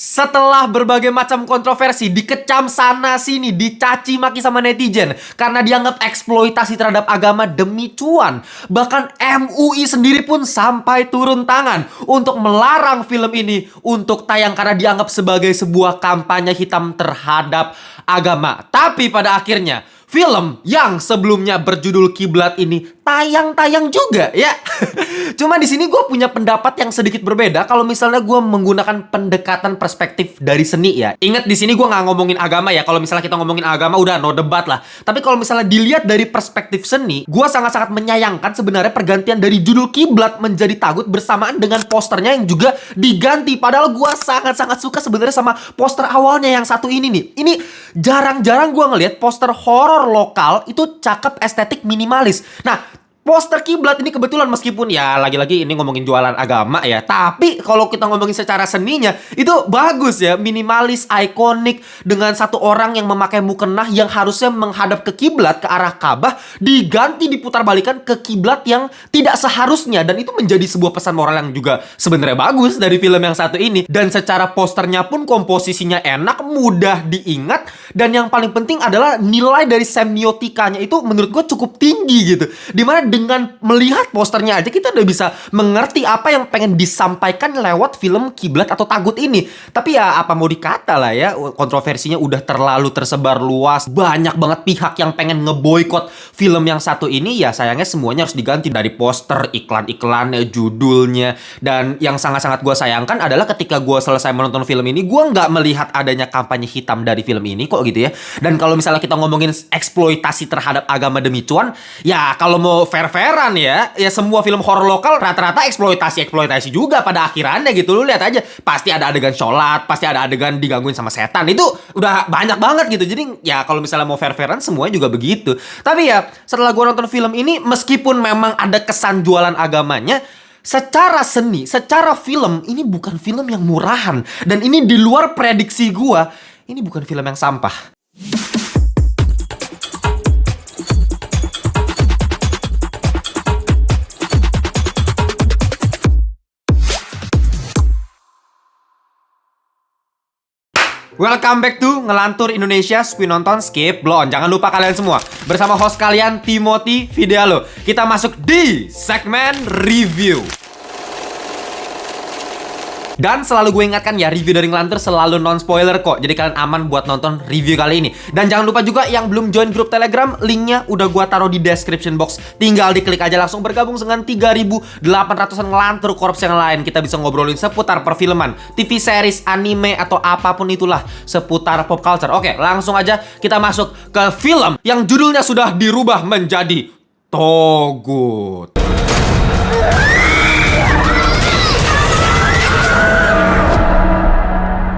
Setelah berbagai macam kontroversi, dikecam sana sini, dicaci maki sama netizen karena dianggap eksploitasi terhadap agama demi cuan. Bahkan MUI sendiri pun sampai turun tangan untuk melarang film ini untuk tayang karena dianggap sebagai sebuah kampanye hitam terhadap agama. Tapi pada akhirnya film yang sebelumnya berjudul Kiblat ini tayang-tayang juga ya. Cuma di sini gue punya pendapat yang sedikit berbeda kalau misalnya gue menggunakan pendekatan perspektif dari seni ya. Ingat di sini gue nggak ngomongin agama ya. Kalau misalnya kita ngomongin agama udah no debat lah. Tapi kalau misalnya dilihat dari perspektif seni, gue sangat-sangat menyayangkan sebenarnya pergantian dari judul Kiblat menjadi Tagut bersamaan dengan posternya yang juga diganti. Padahal gue sangat-sangat suka sebenarnya sama poster awalnya yang satu ini nih. Ini jarang-jarang gue ngelihat poster horor lokal itu cakep, estetik, minimalis. Nah, poster Kiblat ini kebetulan meskipun ya lagi-lagi ini ngomongin jualan agama ya, tapi kalau kita ngomongin secara seninya itu bagus ya, minimalis, ikonik dengan satu orang yang memakai mukena yang harusnya menghadap ke kiblat, ke arah Ka'bah, diganti diputar-balikan ke kiblat yang tidak seharusnya, dan itu menjadi sebuah pesan moral yang juga sebenarnya bagus dari film yang satu ini. Dan secara posternya pun komposisinya enak, mudah diingat, dan yang paling penting adalah nilai dari semiotikanya itu menurut gue cukup tinggi gitu. Dimana dengan melihat posternya aja kita udah bisa mengerti apa yang pengen disampaikan lewat film Kiblat atau Tagut ini. Tapi ya apa mau dikata lah ya, kontroversinya udah terlalu tersebar luas. Banyak banget pihak yang pengen ngeboikot film yang satu ini. Ya sayangnya semuanya harus diganti, dari poster, iklan-iklannya, judulnya. Dan yang sangat-sangat gue sayangkan adalah ketika gue selesai menonton film ini, gue nggak melihat adanya kampanye hitam dari film ini kok gitu ya. Dan kalau misalnya kita ngomongin eksploitasi terhadap agama demi cuan, ya kalau mau fair-fairan ya semua film horor lokal rata-rata eksploitasi juga pada akhirannya gitu. Lu lihat aja, pasti ada adegan sholat, pasti ada adegan digangguin sama setan. Itu udah banyak banget gitu. Jadi ya kalau misalnya mau fair-fairan semuanya juga begitu. Tapi ya setelah gue nonton film ini, meskipun memang ada kesan jualan agamanya, secara seni, secara film, ini bukan film yang murahan. Dan ini di luar prediksi gue, ini bukan film yang sampah. Welcome back to Ngelantur Indonesia, Skip Nonton, Skip Bloon. Jangan lupa kalian semua, bersama host kalian Timothy Videalo, kita masuk di segmen review. Dan selalu gue ingatkan ya, review dari Ngelantur selalu non-spoiler kok. Jadi kalian aman buat nonton review kali ini. Dan jangan lupa juga yang belum join grup Telegram, linknya udah gue taruh di description box. Tinggal diklik aja langsung bergabung dengan 3.800-an Ngelantur Korps yang lain. Kita bisa ngobrolin seputar perfilman, TV series, anime, atau apapun itulah seputar pop culture. Oke, langsung aja kita masuk ke film yang judulnya sudah dirubah menjadi Tagut.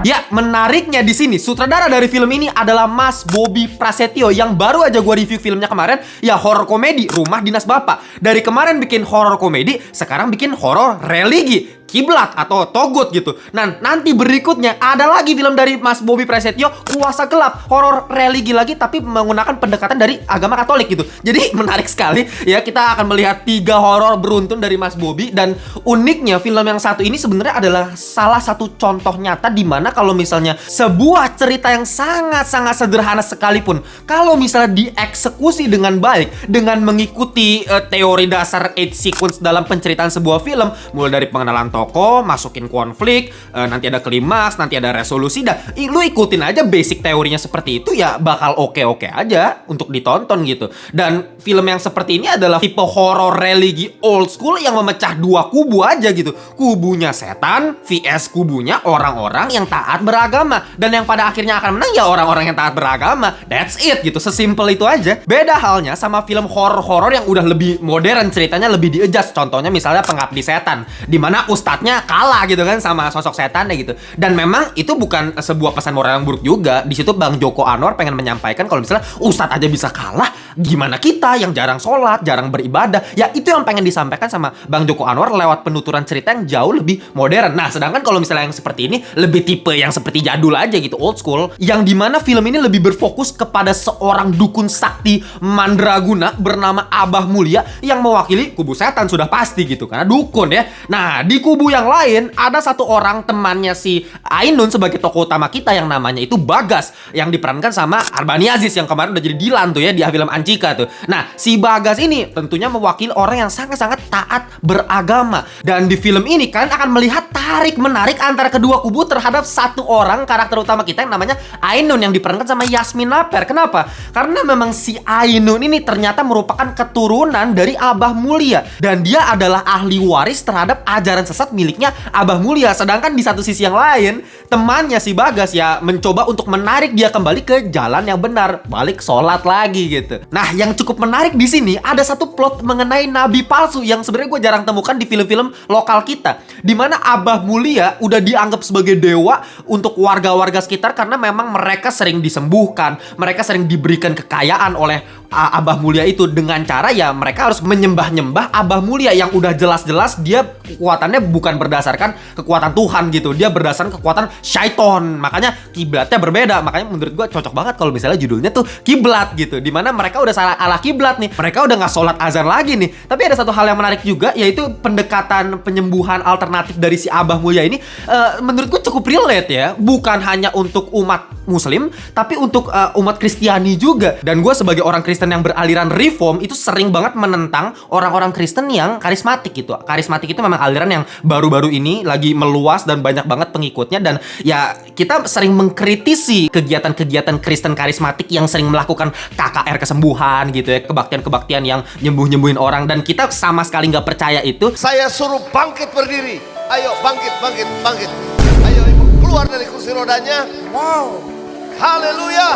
Ya, menariknya di sini sutradara dari film ini adalah Mas Bobby Prasetyo yang baru aja gue review filmnya kemarin, ya horor komedi Rumah Dinas Bapak. Dari kemarin bikin horor komedi, sekarang bikin horor religi, Kiblat atau Tagut gitu. Nah, nanti berikutnya ada lagi film dari Mas Bobby Prasetyo, Kuasa Gelap, horor religi lagi tapi menggunakan pendekatan dari agama Katolik gitu. Jadi menarik sekali ya, kita akan melihat 3 horor beruntun dari Mas Bobby. Dan uniknya film yang satu ini sebenarnya adalah salah satu contoh nyata di mana kalau misalnya sebuah cerita yang sangat-sangat sederhana sekalipun, kalau misalnya dieksekusi dengan baik dengan mengikuti teori dasar 8 sequence dalam penceritaan sebuah film, mulai dari pengenalan tokoh, masukin konflik, nanti ada klimaks, nanti ada resolusi, dah lu ikutin aja basic teorinya seperti itu, ya bakal oke-oke aja untuk ditonton gitu. Dan film yang seperti ini adalah tipe horor religi old school yang memecah 2 kubu aja gitu. Kubunya setan vs kubunya orang-orang yang taat beragama. Dan yang pada akhirnya akan menang ya orang-orang yang taat beragama. That's it gitu, sesimpel itu aja. Beda halnya sama film horor-horor yang udah lebih modern, ceritanya lebih di-adjust. Contohnya misalnya Pengabdi Setan, dimana ustadznya kalah gitu kan sama sosok setannya gitu. Dan memang itu bukan sebuah pesan moral yang buruk juga. Di situ Bang Joko Anwar pengen menyampaikan kalau misalnya ustadz aja bisa kalah, gimana kita yang jarang sholat, jarang beribadah. Ya itu yang pengen disampaikan sama Bang Joko Anwar lewat penuturan cerita yang jauh lebih modern. Nah, sedangkan kalau misalnya yang seperti ini lebih tipe yang seperti jadul aja gitu, old school, yang dimana film ini lebih berfokus kepada seorang dukun sakti mandraguna bernama Abah Mulia yang mewakili kubu setan sudah pasti gitu, karena dukun ya. Nah, di kubu kubu yang lain ada satu orang temannya si Ainun sebagai tokoh utama kita yang namanya itu Bagas, yang diperankan sama Arbani Aziz yang kemarin udah jadi Dilan tuh ya di film Anjika tuh. Nah, si Bagas ini tentunya mewakili orang yang sangat-sangat taat beragama. Dan di film ini kalian akan melihat tarik-menarik antara kedua kubu terhadap satu orang karakter utama kita yang namanya Ainun yang diperankan sama Yasmin Naper. Kenapa? Karena memang si Ainun ini ternyata merupakan keturunan dari Abah Mulia dan dia adalah ahli waris terhadap ajaran sesat miliknya Abah Mulia. Sedangkan di satu sisi yang lain, temannya si Bagas ya mencoba untuk menarik dia kembali ke jalan yang benar, balik sholat lagi gitu. Nah, yang cukup menarik di sini ada satu plot mengenai nabi palsu yang sebenarnya gue jarang temukan di film-film lokal kita, dimana Abah Mulia udah dianggap sebagai dewa untuk warga-warga sekitar karena memang mereka sering disembuhkan, mereka sering diberikan kekayaan oleh Abah Mulia itu dengan cara ya mereka harus menyembah-nyembah Abah Mulia yang udah jelas-jelas dia kekuatannya bukan berdasarkan kekuatan Tuhan gitu, dia berdasarkan kekuatan syaiton. Makanya kiblatnya berbeda. Makanya menurut gue cocok banget kalau misalnya judulnya tuh kiblat gitu, dimana mereka udah salah ala kiblat nih, mereka udah nggak sholat azan lagi nih. Tapi ada satu hal yang menarik juga, yaitu pendekatan penyembuhan alternatif dari si Abah Mulia ini menurut gue cukup relate ya, bukan hanya untuk umat Muslim tapi untuk umat Kristiani juga. Dan gue sebagai orang Kristen yang beraliran reform itu sering banget menentang orang-orang Kristen yang karismatik gitu. Karismatik itu memang aliran yang baru-baru ini lagi meluas dan banyak banget pengikutnya, dan ya kita sering mengkritisi kegiatan-kegiatan Kristen karismatik yang sering melakukan KKR kesembuhan gitu ya, kebaktian-kebaktian yang nyembuh-nyembuhin orang, dan kita sama sekali nggak percaya itu. Saya suruh bangkit berdiri. Ayo bangkit, bangkit, bangkit. Ayo ibu keluar dari kursi rodanya. Wow. Haleluya.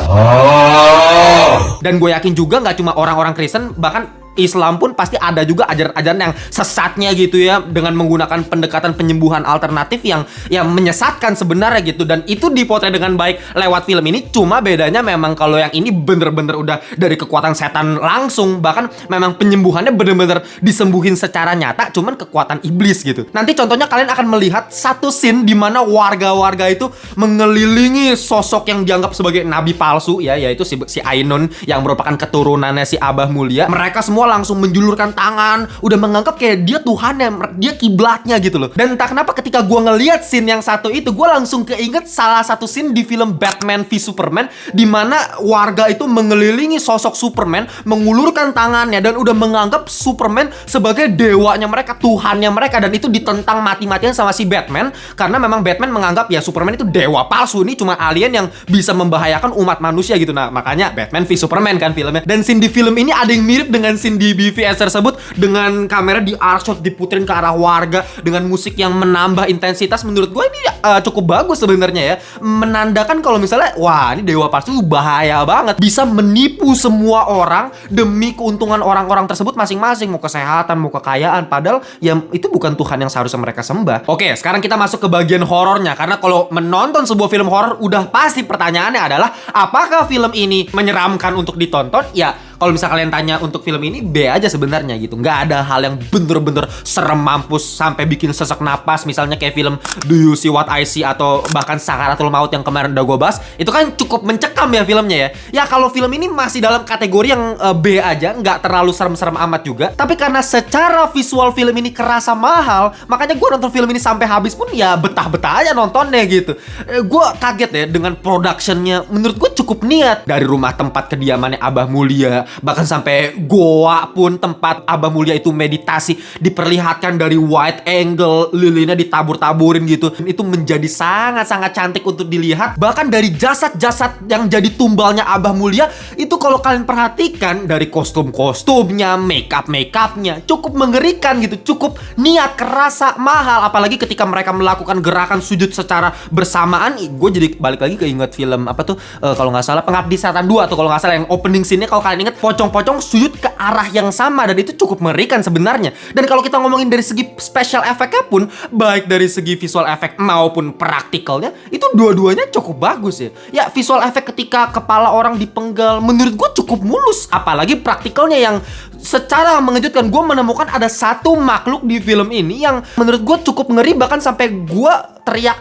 Dan gue yakin juga nggak cuma orang-orang Kristen, bahkan Islam pun pasti ada juga ajaran-ajaran yang sesatnya gitu ya, dengan menggunakan pendekatan penyembuhan alternatif yang menyesatkan sebenarnya gitu. Dan itu dipotret dengan baik lewat film ini. Cuma bedanya memang kalau yang ini bener-bener udah dari kekuatan setan langsung, bahkan memang penyembuhannya bener-bener disembuhin secara nyata, cuman kekuatan iblis gitu. Nanti contohnya kalian akan melihat satu scene di mana warga-warga itu mengelilingi sosok yang dianggap sebagai nabi palsu ya, yaitu si Ainun yang merupakan keturunannya si Abah Mulia. Mereka semua langsung menjulurkan tangan, udah menganggap kayak dia Tuhannya, dia kiblatnya gitu loh. Dan entah kenapa ketika gue ngeliat scene yang satu itu, gue langsung keinget salah satu scene di film Batman v Superman, di mana warga itu mengelilingi sosok Superman, mengulurkan tangannya dan udah menganggap Superman sebagai dewanya mereka, Tuhannya mereka. Dan itu ditentang mati-matian sama si Batman, karena memang Batman menganggap ya Superman itu dewa palsu, ini cuma alien yang bisa membahayakan umat manusia gitu. Nah, makanya Batman v Superman kan filmnya. Dan scene di film ini ada yang mirip dengan scene di BVS tersebut, dengan kamera di arc shot diputerin ke arah warga dengan musik yang menambah intensitas. Menurut gue ini cukup bagus sebenarnya ya, menandakan kalau misalnya wah ini dewa palsu bahaya banget, bisa menipu semua orang demi keuntungan orang-orang tersebut masing-masing, mau kesehatan, mau kekayaan, padahal ya itu bukan Tuhan yang seharusnya mereka sembah. Oke, sekarang kita masuk ke bagian horornya, karena kalau menonton sebuah film horor udah pasti pertanyaannya adalah apakah film ini menyeramkan untuk ditonton? Ya kalau misalnya kalian tanya untuk film ini, B aja sebenarnya gitu. Nggak ada hal yang bener-bener serem mampus sampai bikin sesak napas. Misalnya kayak film Do You See What I See atau bahkan Sakaratul Maut yang kemarin udah gue bahas. Itu kan cukup mencekam ya filmnya ya. Ya kalau film ini masih dalam kategori yang B aja, nggak terlalu serem-serem amat juga. Tapi karena secara visual film ini kerasa mahal, makanya gue nonton film ini sampai habis pun ya betah-betah aja nontonnya gitu. Gue kaget ya dengan productionnya. Menurut gue cukup niat. Dari rumah tempat kediamannya Abah Mulia, bahkan sampai goa pun tempat Abah Mulia itu meditasi diperlihatkan dari wide angle, lilinnya ditabur-taburin gitu. Itu menjadi sangat-sangat cantik untuk dilihat. Bahkan dari jasad-jasad yang jadi tumbalnya Abah Mulia itu kalau kalian perhatikan, dari kostum-kostumnya, make-up-nya cukup mengerikan gitu, cukup niat, kerasa mahal. Apalagi ketika mereka melakukan gerakan sujud secara bersamaan. Gue jadi balik lagi keinget film apa tuh, kalau nggak salah Pengabdi Setan 2 atau kalau nggak salah yang opening scene-nya, kalau kalian inget pocong-pocong sujud ke arah yang sama, dan itu cukup mengerikan sebenarnya. Dan kalau kita ngomongin dari segi special effect-nya pun, baik dari segi visual effect maupun praktikalnya, itu dua-duanya cukup bagus ya. Ya visual effect ketika kepala orang dipenggal menurut gue cukup mulus, apalagi praktikalnya yang secara mengejutkan. Gue menemukan ada satu makhluk di film ini yang menurut gue cukup ngeri, bahkan sampai gue teriak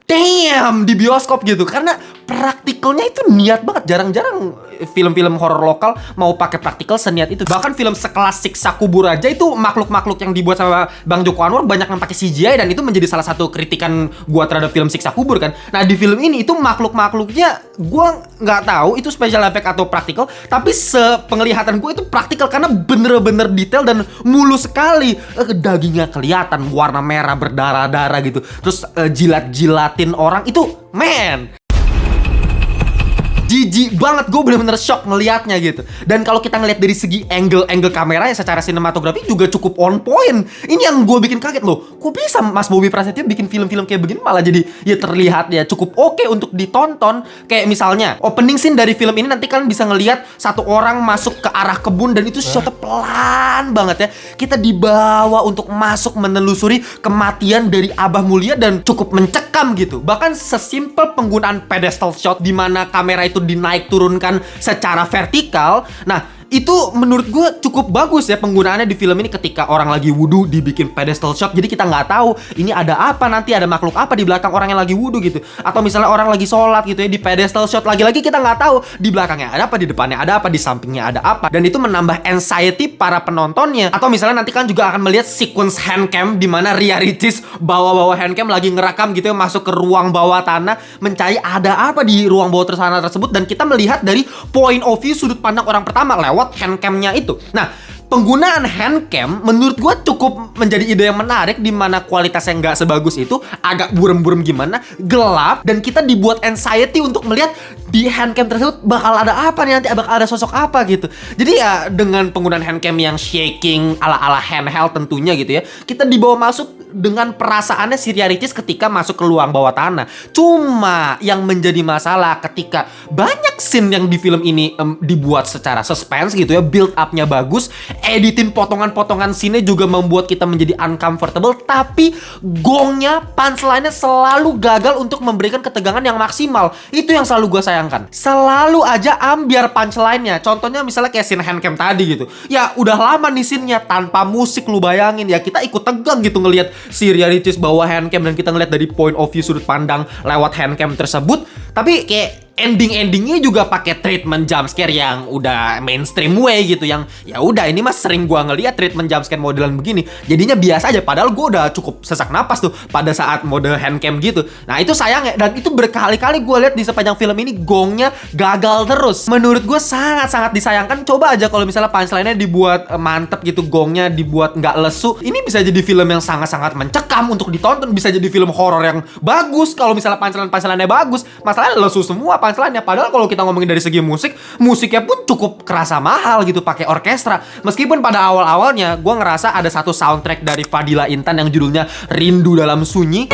damn di bioskop gitu, karena praktikalnya itu niat banget. Jarang-jarang film-film horor lokal mau pakai praktikal seniat itu. Bahkan film sekelas Siksa Kubur aja itu makhluk-makhluk yang dibuat sama Bang Joko Anwar banyak yang pakai CGI, dan itu menjadi salah satu kritikan gua terhadap film Siksa Kubur kan. Nah, di film ini itu makhluk-makhluknya gua nggak tahu itu special effect atau praktikal, tapi sepenglihatan gua itu praktikal karena bener-bener detail dan mulus sekali. Dagingnya kelihatan warna merah berdarah-darah gitu. Terus jilat-jilatin orang itu, man, jijik banget, gue bener-bener shock ngelihatnya gitu. Dan kalau kita ngelihat dari segi angle kamera ya secara sinematografi juga cukup on point. Ini yang gue bikin kaget loh. Kok bisa Mas Bobby Prasetyo bikin film-film kayak begini malah jadi ya terlihat ya cukup oke untuk ditonton. Kayak misalnya opening scene dari film ini nanti kalian bisa ngelihat satu orang masuk ke arah kebun dan itu shotnya pelan banget ya. Kita dibawa untuk masuk menelusuri kematian dari Abah Mulia dan cukup mencekam gitu. Bahkan sesimpel penggunaan pedestal shot di mana kamera itu dinaik turunkan secara vertikal. Nah, itu menurut gue cukup bagus ya penggunaannya di film ini. Ketika orang lagi wudhu dibikin pedestal shot, jadi kita nggak tahu ini ada apa, nanti ada makhluk apa di belakang orang yang lagi wudhu gitu. Atau misalnya orang lagi sholat gitu ya, di pedestal shot lagi-lagi kita nggak tahu di belakangnya ada apa, di depannya ada apa, di sampingnya ada apa. Dan itu menambah anxiety para penontonnya. Atau misalnya nanti kan juga akan melihat sequence handcam di mana Ria Ricis bawa-bawa handcam lagi ngerekam gitu ya, masuk ke ruang bawah tanah mencari ada apa di ruang bawah tanah tersebut, dan kita melihat dari point of view sudut pandang orang pertama lewat handcamnya itu. Nah, penggunaan handcam menurut gue cukup menjadi ide yang menarik, di mana kualitasnya nggak sebagus itu, agak burem-burem gimana, gelap, dan kita dibuat anxiety untuk melihat di handcam tersebut bakal ada apa nih nanti, bakal ada sosok apa gitu. Jadi ya dengan penggunaan handcam yang shaking ala-ala handheld tentunya gitu ya, kita dibawa masuk dengan perasaannya si Ria Ricis ketika masuk ke ruang bawah tanah. Cuma yang menjadi masalah ketika banyak scene yang di film ini dibuat secara suspense gitu ya, build up-nya bagus, editin potongan-potongan scene juga membuat kita menjadi uncomfortable, tapi gongnya, punchline-nya selalu gagal untuk memberikan ketegangan yang maksimal. Itu yang selalu gue sayangkan. Selalu aja ambiar punchline-nya. Contohnya misalnya kayak scene handcam tadi gitu. Ya udah lama nih scene-nya tanpa musik, lu bayangin ya, kita ikut tegang gitu ngelihat si Ria Ricis bawa handcam dan kita ngeliat dari point of view sudut pandang lewat handcam tersebut. Tapi kayak endingnya juga pakai treatment jumpscare yang udah mainstream way gitu, yang ya udah ini mas sering gua ngeliat treatment jumpscare modelan begini, jadinya biasa aja, padahal gua udah cukup sesak napas tuh pada saat mode handcam gitu. Nah itu sayang ya, dan itu berkali-kali gua lihat di sepanjang film ini gongnya gagal terus. Menurut gua sangat-sangat disayangkan. Coba aja kalau misalnya punchline-nya dibuat mantep gitu, gongnya dibuat nggak lesu, ini bisa jadi film yang sangat-sangat mencekam untuk ditonton, bisa jadi film horor yang bagus kalau misalnya punchline-nya bagus. Masalahnya lesu semua punchline-nya. Padahal kalau kita ngomongin dari segi musiknya pun cukup kerasa mahal gitu pakai orkestra. Meskipun pada awal-awalnya gue ngerasa ada satu soundtrack dari Fadila Intan yang judulnya Rindu Dalam Sunyi.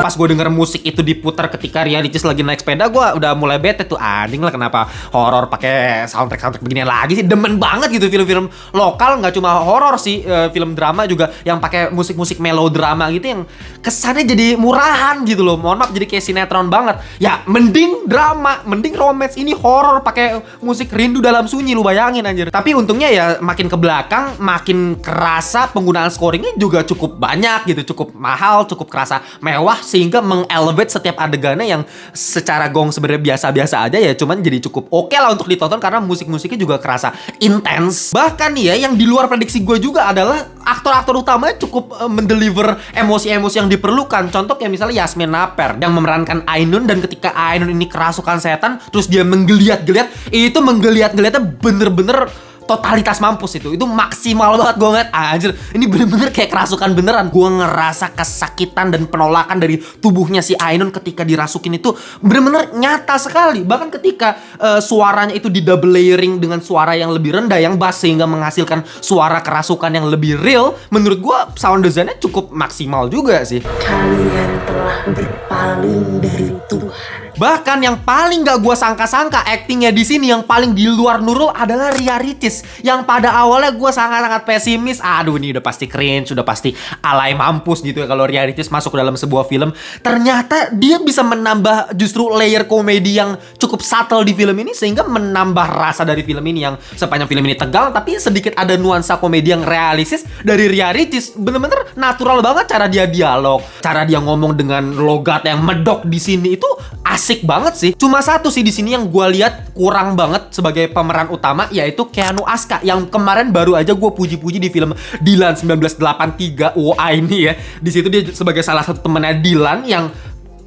Pas gue denger musik itu diputar ketika Ria Ricis lagi naik sepeda, gue udah mulai bete tuh, anjing lah kenapa horor pakai soundtrack beginian lagi sih. Demen banget gitu film-film lokal, nggak cuma horor sih, film drama juga yang pakai musik-musik melodrama gitu yang kesannya jadi murahan gitu loh. Mohon maaf, jadi kayak sinetron banget. Ya mending drama, mending romance, ini horor pakai musik Rindu Dalam Sunyi, lu bayangin anjir. Tapi untungnya ya makin ke belakang makin kerasa penggunaan scoringnya juga cukup banyak gitu, cukup mahal, cukup kerasa mewah, sehingga mengelevate setiap adegannya yang secara gong sebenarnya biasa-biasa aja ya, cuman jadi cukup oke lah untuk ditonton karena musik-musiknya juga kerasa intens. Bahkan nih ya, yang di luar prediksi gue juga adalah aktor-aktor utamanya cukup mendeliver emosi-emosi yang diperlukan. Contoh kayak misalnya Yasmin Naper yang memerankan Ainun, dan ketika Ainun ini kerasukan setan terus dia menggeliat-geliat, itu menggeliat-geliatnya bener-bener totalitas mampus. Itu maksimal banget. Gue ngeliat anjir, ini bener-bener kayak kerasukan beneran. Gue ngerasa kesakitan dan penolakan dari tubuhnya si Ainun ketika dirasukin itu bener-bener nyata sekali. Bahkan ketika suaranya itu di double layering dengan suara yang lebih rendah, yang bass, sehingga menghasilkan suara kerasukan yang lebih real. Menurut gue sound design-nya cukup maksimal juga sih. Kalian telah berpaling dari Tuhan. Bahkan yang paling gak gue sangka-sangka aktingnya di sini, yang paling di luar Nurul adalah Ria Ricis. twist yang pada awalnya gue sangat-sangat pesimis. Aduh, ini udah pasti cringe, udah pasti alay mampus gitu ya kalau realitis masuk ke dalam sebuah film. Ternyata dia bisa menambah justru layer komedi yang cukup subtle di film ini, sehingga menambah rasa dari film ini yang sepanjang film ini tegang tapi sedikit ada nuansa komedi yang realistis dari realitis. Bener-bener natural banget cara dia dialog, cara dia ngomong dengan logat yang medok di sini itu asik banget sih. Cuma satu sih di sini yang gue lihat kurang banget sebagai pemeran utama, yaitu Keanu Aska yang kemarin baru aja gue puji-puji di film Dylan 1983. Wah, ini ya, di situ dia sebagai salah satu temennya Dylan yang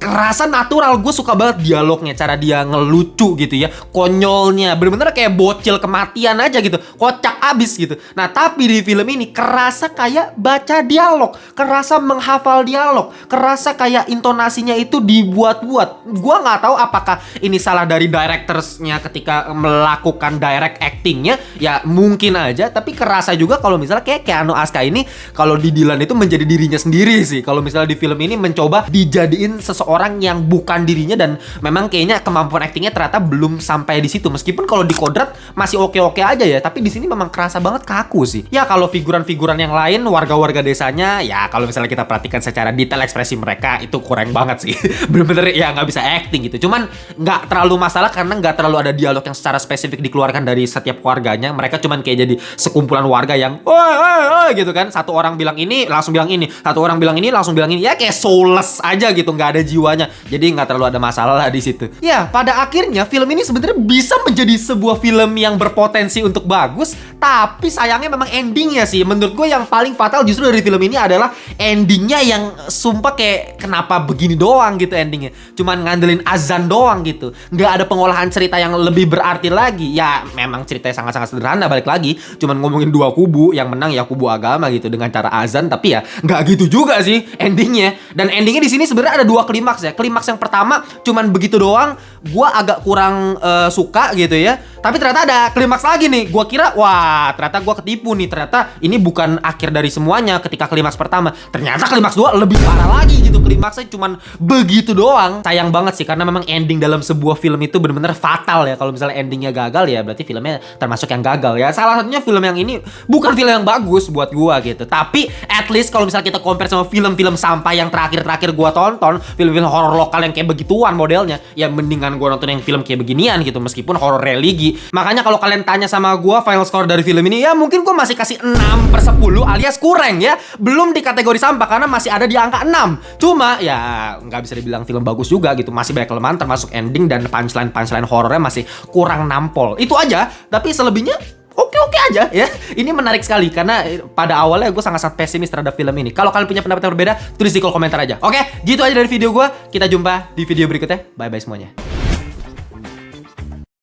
kerasa natural. Gue suka banget dialognya, cara dia ngelucu gitu ya, konyolnya bener-bener kayak bocil kematian aja gitu, kocak abis gitu. Nah tapi di film ini kerasa kayak baca dialog, kerasa menghafal dialog, kerasa kayak intonasinya itu dibuat-buat. Gue nggak tahu apakah ini salah dari directorsnya ketika melakukan direct actingnya, ya mungkin aja. Tapi kerasa juga kalau misalnya kayak Keanu Aska ini kalau di Dylan itu menjadi dirinya sendiri sih. Kalau misalnya di film ini mencoba dijadiin seseorang yang bukan dirinya, dan memang kayaknya kemampuan aktingnya ternyata belum sampai di situ. Meskipun kalau di Kodrat masih oke-oke aja ya, tapi di sini memang kerasa banget kaku sih. Ya kalau figuran-figuran yang lain, warga-warga desanya, ya kalau misalnya kita perhatikan secara detail ekspresi mereka itu kurang banget sih. Bener-bener ya nggak bisa acting gitu. Cuman nggak terlalu masalah karena nggak terlalu ada dialog yang secara spesifik dikeluarkan dari setiap keluarganya. Mereka cuman kayak jadi sekumpulan warga yang oi gitu kan. Satu orang bilang ini langsung bilang ini, satu orang bilang ini langsung bilang ini. Ya kayak soulless aja gitu, nggak ada jiwanya. Jadi nggak terlalu ada masalah lah di situ. Ya pada akhirnya film ini sebenarnya bisa menjadi sebuah film yang berpotensi untuk bagus, tapi sayangnya memang endingnya sih menurut gue yang paling fatal justru dari film ini adalah endingnya yang sumpah kayak kenapa begini doang gitu endingnya. Cuman ngandelin azan doang gitu. Nggak ada pengolahan cerita yang lebih berarti lagi. Ya memang ceritanya sangat-sangat sederhana, balik lagi. Cuman ngomongin dua kubu, yang menang ya kubu agama gitu dengan cara azan, tapi ya nggak gitu juga sih endingnya. Dan endingnya di sini sebenarnya ada dua klimaks ya. Klimaks yang pertama cuman begitu doang, gua agak kurang suka gitu ya. Tapi ternyata ada klimaks lagi nih. Gua kira wah, ternyata gua ketipu nih. Ternyata ini bukan akhir dari semuanya ketika klimaks pertama. Ternyata klimaks 2 lebih parah lagi gitu. Klimaksnya cuman begitu doang. Sayang banget sih karena memang ending dalam sebuah film itu benar-benar fatal ya. Kalau misalnya endingnya gagal ya berarti filmnya termasuk yang gagal ya. Salah satunya film yang ini bukan film yang bagus buat gua gitu. Tapi at least kalau misalnya kita compare sama film-film sampah yang terakhir-terakhir gua tonton, film-film horor lokal yang kayak begituan modelnya, ya mendingan gue nonton yang film kayak beginian gitu, meskipun horor religi. Makanya kalau kalian tanya sama gue final score dari film ini, ya mungkin gue masih kasih 6/10 alias kurang ya, belum di kategori sampah karena masih ada di angka 6. Cuma ya nggak bisa dibilang film bagus juga gitu, masih banyak kelemahan termasuk ending dan punchline horornya masih kurang nampol. Itu aja, tapi selebihnya oke-oke aja ya. Ini menarik sekali karena pada awalnya gue sangat-sangat pesimis terhadap film ini. Kalau kalian punya pendapat yang berbeda, tulis di kolom komentar aja. Oke, gitu aja dari video gue. Kita jumpa di video berikutnya. Bye-bye semuanya.